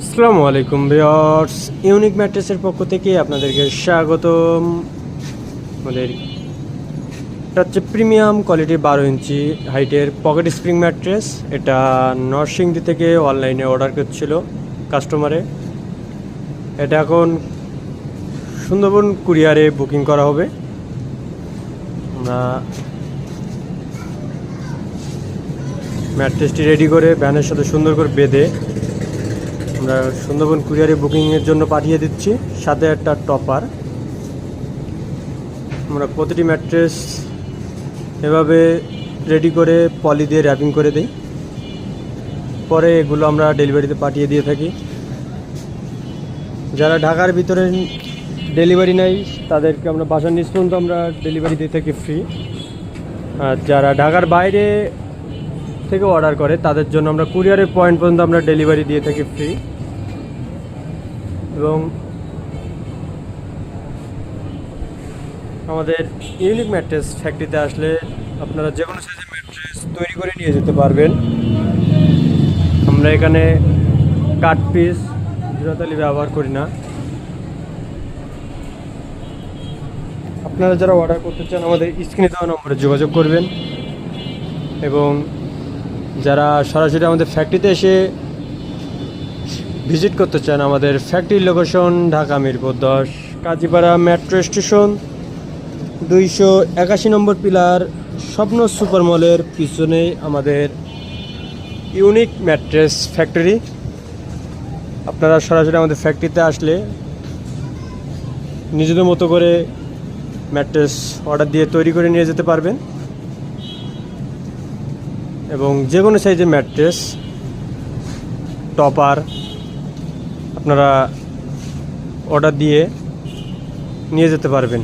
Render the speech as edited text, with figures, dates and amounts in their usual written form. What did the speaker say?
আসসালামু আলাইকুম viewers, unique ম্যাট্রেসের পক্ষ থেকে আপনাদেরকে স্বাগতম। আমাদের এটা হচ্ছে প্রিমিয়াম কোয়ালিটির 12 ইঞ্চি হাইটের পকেট স্প্রিং ম্যাট্রেস। এটা নরসিংদী থেকে অনলাইনে অর্ডার করছিল কাস্টমারে। এটা এখন সুন্দরবন কুরিয়ারে বুকিং করা হবে। আমরা ম্যাট্রেসটি রেডি করে ভ্যানের সাথে সুন্দর করে বেঁধে আমরা সুন্দরবন কুরিয়ারে বুকিংয়ের জন্য পাঠিয়ে দিচ্ছি, সাথে একটা টপার। আমরা প্রতিটি ম্যাট্রেস এভাবে রেডি করে পলি দিয়ে র্যাপিং করে দিই, পরে এগুলো আমরা ডেলিভারিতে পাঠিয়ে দিয়ে থাকি। যারা ঢাকার ভিতরে ডেলিভারি নেয় তাদেরকে আমরা বাসার নিচ পর্যন্ত আমরা ডেলিভারি দিয়ে থাকি ফ্রি। আর যারা ঢাকার বাইরে থেকে অর্ডার করে তাদের জন্য আমরা কুরিয়ারের পয়েন্ট পর্যন্ত আমরা ডেলিভারি দিয়ে থাকি ফ্রি। এবং আমাদের ইউনিক ম্যাট্রেস ফ্যাক্টরিতে আসলে আপনারা যে কোনো সাইজের ম্যাট্রেস তৈরি করে নিয়ে যেতে পারবেন। আমরা এখানে কাট পিস জোড়াতালি ব্যবহার করি না। আপনারা যারা অর্ডার করতে চান আমাদের স্ক্রিনে দেওয়া নম্বরে যোগাযোগ করবেন, এবং যারা সরাসরি আমাদের ফ্যাক্টরিতে এসে ভিজিট করতে চান, আমাদের ফ্যাক্টরির location Dhaka Mirpur 10 Kazipara metro station 281 নম্বর পিলার, স্বপ্ন সুপার মলের পিছনে আমাদের ইউনিক ম্যাট্রেস ফ্যাক্টরি। আপনারা সরাসরি আমাদের ফ্যাক্টরিতে আসলে নিজেদের মতো করে ম্যাট্রেস অর্ডার দিয়ে তৈরি করে নিয়ে যেতে পারবেন, এবং যে কোনো সাইজের ম্যাট্রেস টপার আপনারা অর্ডার দিয়ে নিয়ে যেতে পারবেন।